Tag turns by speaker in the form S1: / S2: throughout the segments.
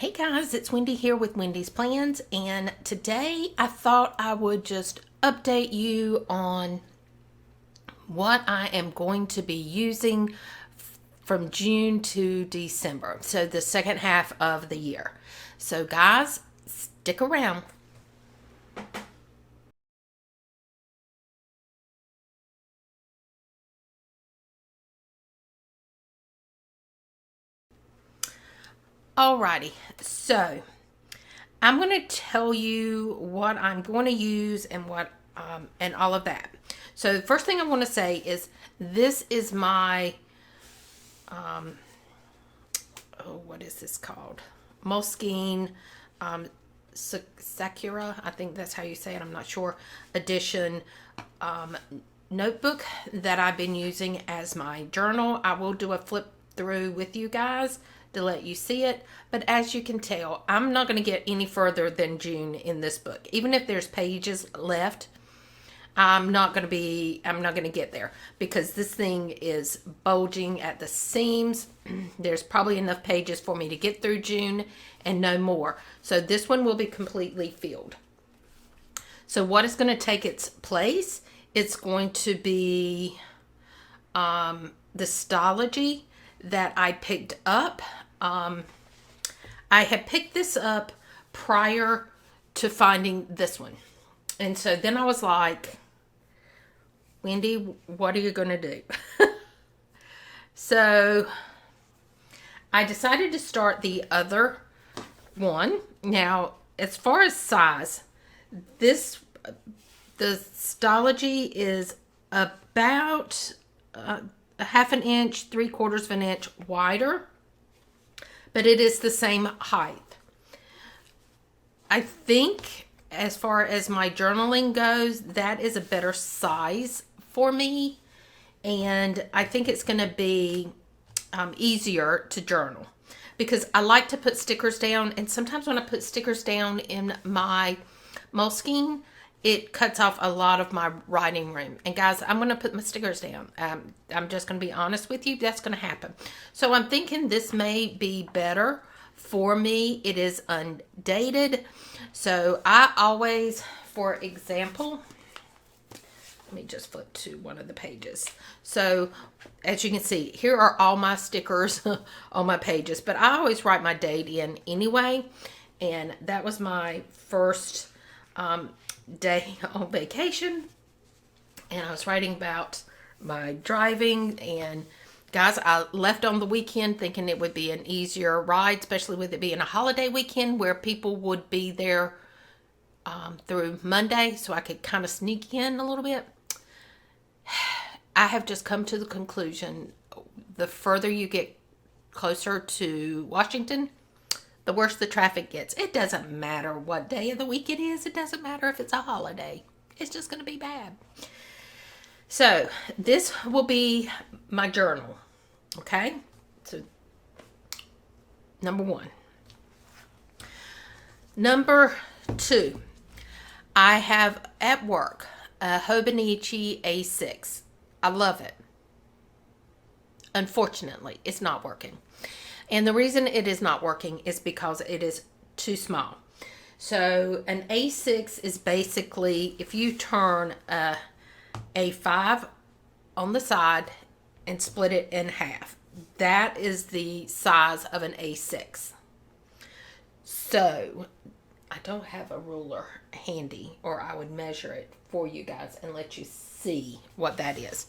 S1: Hey guys, it's Wendy here with Wendy's Plans, and today I thought I would just update you on what I am going to be using from June to December, so the second half of the year. So guys, stick around. Alrighty, so I'm going to tell you what I'm going to use and what and all of that. So the first thing I want to say is this is my what is this called? Moleskine Sakura, I think that's how you say it. I'm not sure. Edition notebook that I've been using as my journal. I will do a flip through with you guys to let you see it, but as you can tell, I'm not going to get any further than June in this book. Even if there's pages left, I'm not going to get there because this thing is bulging at the seams. There's probably enough pages for me to get through June and no more. So this one will be completely filled. So what is going to take its place? It's going to be the Stology that I picked up. I had picked this up prior to finding this one. And so then I was like, Wendy, what are you going to do? So I decided to start the other one. Now, as far as size, the Stology is about a half an inch, 3/4 of an inch wider, but it is the same height. I think as far as my journaling goes, that is a better size for me, and I think it's going to be easier to journal because I like to put stickers down, and sometimes when I put stickers down in my Moleskine, it cuts off a lot of my writing room. And guys, I'm going to put my stickers down. I'm just going to be honest with you. That's going to happen. So I'm thinking this may be better for me. It is undated. So I always, for example, let me just flip to one of the pages. So as you can see, here are all my stickers on my pages. But I always write my date in anyway. And that was my first day on vacation, and I was writing about my driving. And guys, I left on the weekend thinking it would be an easier ride, especially with it being a holiday weekend where people would be there through Monday, so I could kind of sneak in a little bit. I have just come to the conclusion, the further you get closer to Washington, the worse the traffic gets. It doesn't matter what day of the week it is. It doesn't matter if it's a holiday. It's just going to be bad. So this will be my journal. Okay? So number one. Number two. I have at work a Hobonichi A6. I love it. Unfortunately, it's not working. And the reason it is not working is because it is too small. So an A6 is basically, if you turn a A5 on the side and split it in half, that is the size of an A6. So I don't have a ruler handy, or I would measure it for you guys and let you see what that is.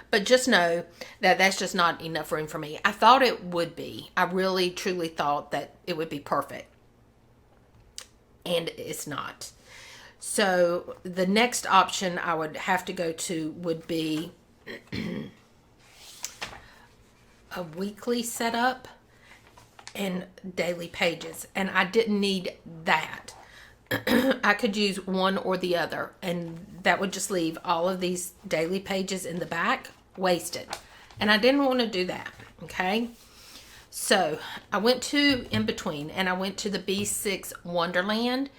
S1: But just know that that's just not enough room for me. I thought it would be. I really, truly thought that it would be perfect. And it's not. So the next option I would have to go to would be a weekly setup and daily pages. And I didn't need that. I could use one or the other. And that would just leave all of these daily pages in the back wasted, and I didn't want to do that. Okay, so I went to in between, and I went to the B6 Wonderland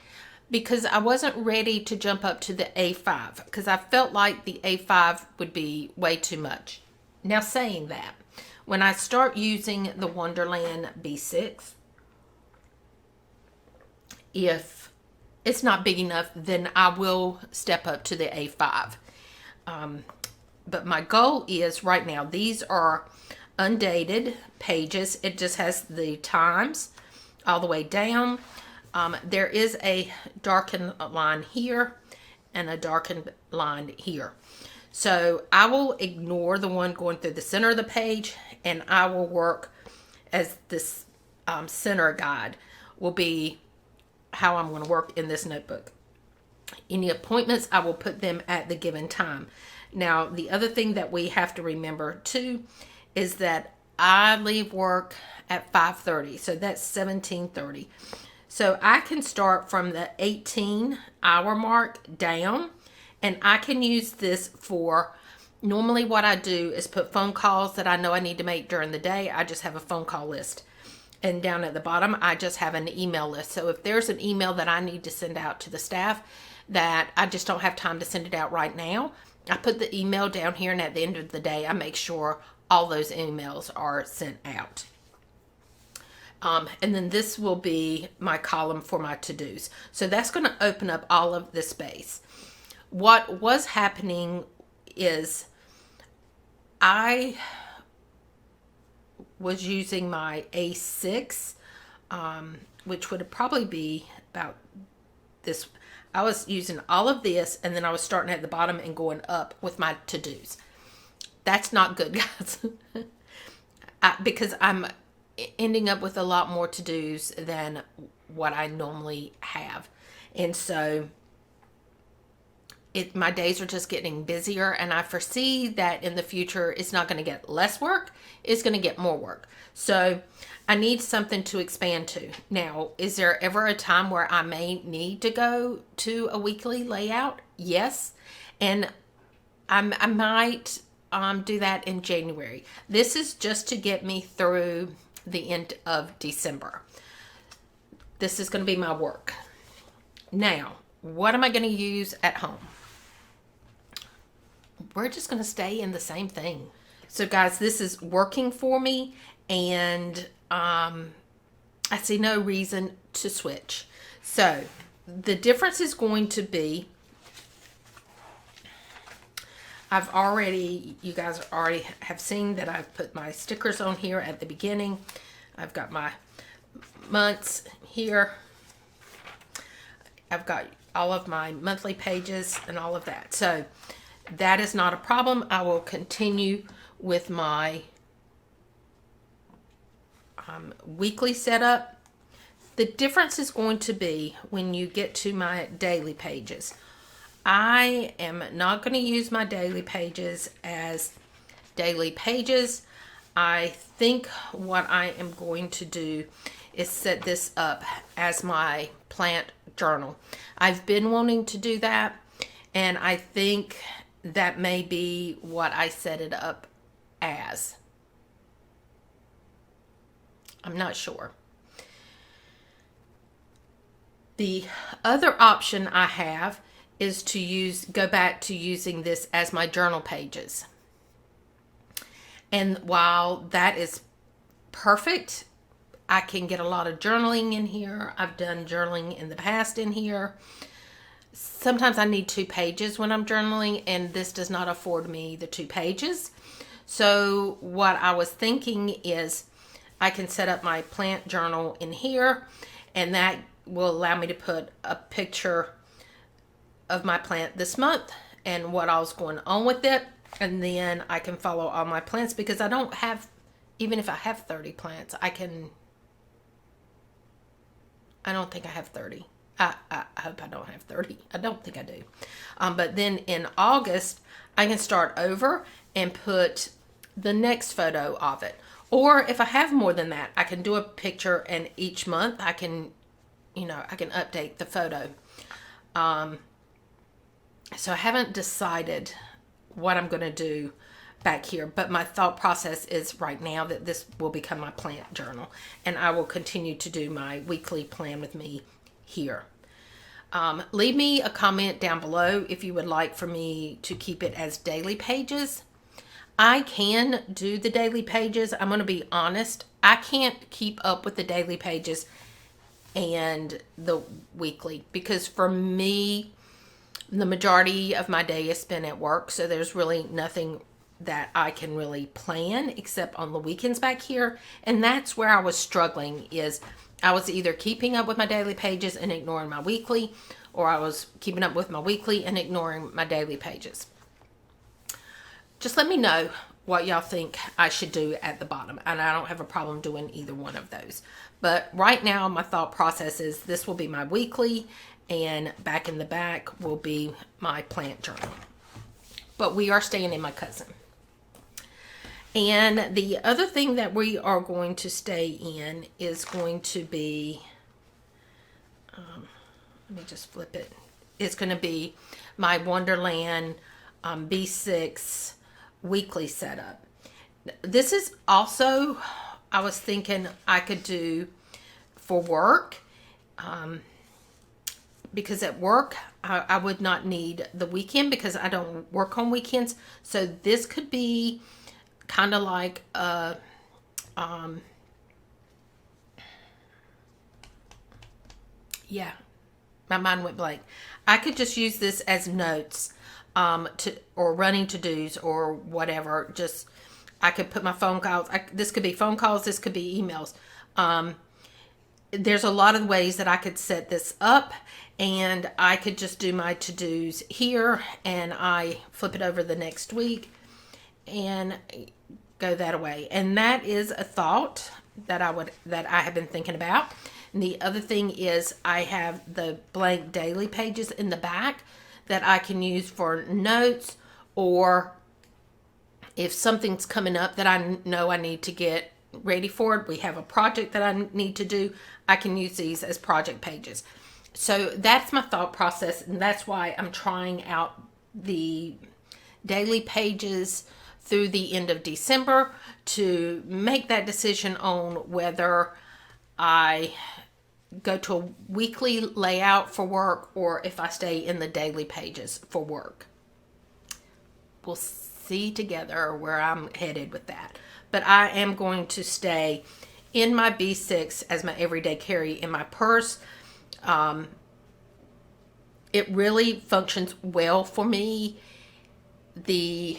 S1: because I wasn't ready to jump up to the A5 because I felt like the A5 would be way too much. Now, saying that, when I start using the Wonderland B6, If it's not big enough, then I will step up to the A5. But my goal is right now, these are undated pages. It just has the times all the way down. There is a darkened line here and a darkened line here. So I will ignore the one going through the center of the page, and I will work as this center guide will be how I'm going to work in this notebook. Any appointments, I will put them at the given time. Now, the other thing that we have to remember too is that I leave work at 5:30, so that's 17:30. So I can start from the 18-hour mark down, and I can use this for, normally what I do is put phone calls that I know I need to make during the day. I just have a phone call list. And down at the bottom, I just have an email list. So if there's an email that I need to send out to the staff that I just don't have time to send it out right now, I put the email down here, and at the end of the day, I make sure all those emails are sent out. And then this will be my column for my to-dos. So that's going to open up all of this space. What was happening is I was using my A6, which would probably be about this. I was using all of this, and then I was starting at the bottom and going up with my to-dos. That's not good, guys. Because I'm ending up with a lot more to-dos than what I normally have. And so my days are just getting busier, and I foresee that in the future it's not going to get less work, it's going to get more work. So I need something to expand to. Now, is there ever a time where I may need to go to a weekly layout? Yes. And I might do that in January. This is just to get me through the end of December. This is going to be my work. Now, what am I going to use at home? We're just going to stay in the same thing. So guys, this is working for me, and I see no reason to switch. So the difference is going to be, you guys already have seen that I've put my stickers on here at the beginning. I've got my months here. I've got all of my monthly pages and all of that. So that is not a problem. I will continue with my weekly setup. The difference is going to be when you get to my daily pages. I am not going to use my daily pages as daily pages. I think what I am going to do is set this up as my plant journal. I've been wanting to do that, and I think that may be what I set it up as. I'm not sure. The other option I have is to go back to using this as my journal pages. And while that is perfect, I can get a lot of journaling in here. I've done journaling in the past in here. Sometimes I need 2 pages when I'm journaling, and this does not afford me the 2 pages. So what I was thinking is I can set up my plant journal in here, and that will allow me to put a picture of my plant this month and what all's going on with it. And then I can follow all my plants, because I don't have, even if I have 30 plants, I don't think I have 30. I hope I don't have 30. I don't think I do. But then in August, I can start over and put the next photo of it. Or if I have more than that, I can do a picture, and each month I can update the photo. So I haven't decided what I'm going to do back here, but my thought process is right now that this will become my plant journal, and I will continue to do my weekly plan with me here. Leave me a comment down below if you would like for me to keep it as daily pages. I can do the daily pages. I'm going to be honest. I can't keep up with the daily pages and the weekly, because for me, the majority of my day is spent at work, so there's really nothing that I can really plan except on the weekends back here. And that's where I was struggling, is I was either keeping up with my daily pages and ignoring my weekly, or I was keeping up with my weekly and ignoring my daily pages. Just let me know what y'all think I should do at the bottom, and I don't have a problem doing either one of those. But right now my thought process is this will be my weekly, and back in the back will be my plant journal. But we are staying in my cousin. And the other thing that we are going to stay in is going to be, let me just flip it. It's going to be my Wonderland B6 weekly setup. This is also, I was thinking I could do for work, because at work I would not need the weekend because I don't work on weekends. So this could be kind of like a yeah, my mind went blank. I could just use this as notes, or running to-dos or whatever. Just, I could put my phone calls. This could be phone calls. This could be emails. There's a lot of ways that I could set this up, and I could just do my to-dos here, and I flip it over the next week and go that way. And that is a thought that I have been thinking about. And the other thing is I have the blank daily pages in the back that I can use for notes, or if something's coming up that I know I need to get ready for it, we have a project that I need to do, I can use these as project pages. So that's my thought process, and that's why I'm trying out the daily pages through the end of December to make that decision on whether I go to a weekly layout for work or if I stay in the daily pages for work. We'll see together where I'm headed with that. But I am going to stay in my B6 as my everyday carry in my purse. It really functions well for me. The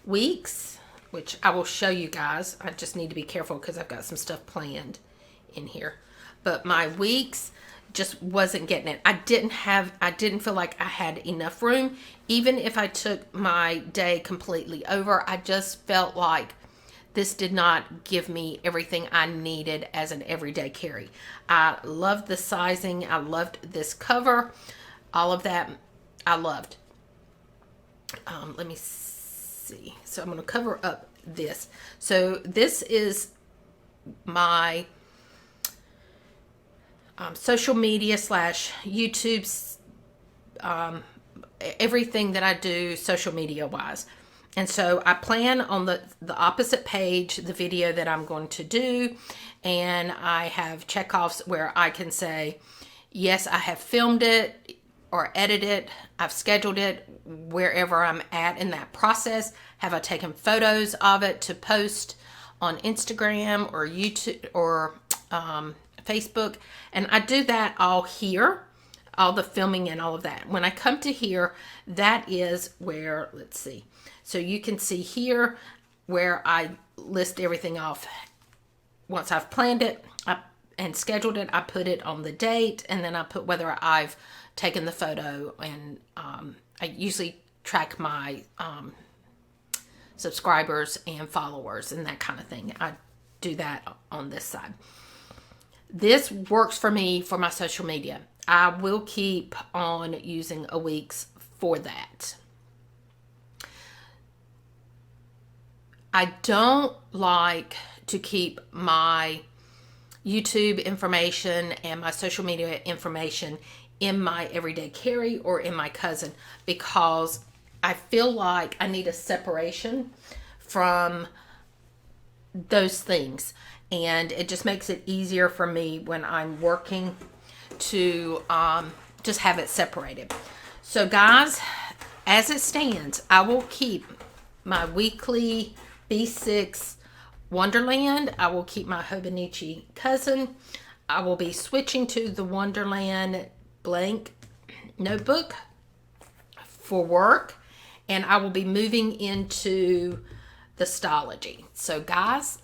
S1: weeks, which I will show you guys. I just need to be careful because I've got some stuff planned in here. But my weeks just wasn't getting it. I didn't feel like I had enough room. Even if I took my day completely over, I just felt like this did not give me everything I needed as an everyday carry. I loved the sizing. I loved this cover. All of that I loved. Let me see. So I'm going to cover up this. So this is my social media / YouTube, everything that I do social media wise. And so I plan on the opposite page, the video that I'm going to do. And I have checkoffs where I can say, yes, I have filmed it or edited it. I've scheduled it wherever I'm at in that process. Have I taken photos of it to post on Instagram or YouTube or Facebook? And I do that all here, all the filming and all of that. When I come to here, that is where, let's see. So you can see here where I list everything off. Once I've planned it and scheduled it, I put it on the date, and then I put whether I've taken the photo, and I usually track my subscribers and followers and that kind of thing. I do that on this side. This works for me for my social media. I will keep on using a week's for that. I don't like to keep my YouTube information and my social media information in my everyday carry or in my cousin, because I feel like I need a separation from those things, and it just makes it easier for me when I'm working to just have it separated. So guys, as it stands, I will keep my weekly B6 Wonderland, I will keep my Hobonichi cousin. I will be switching to the Wonderland blank notebook for work, and I will be moving into the Stology. So guys,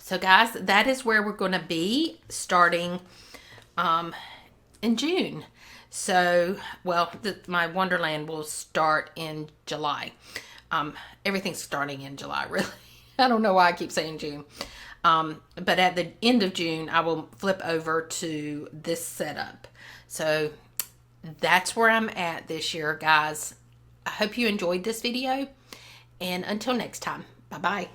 S1: that is where we're going to be starting in June. So, well, my Wonderland will start in July. Everything's starting in July, really. I don't know why I keep saying June. But at the end of June, I will flip over to this setup. So that's where I'm at this year, guys. I hope you enjoyed this video. And until next time, bye-bye.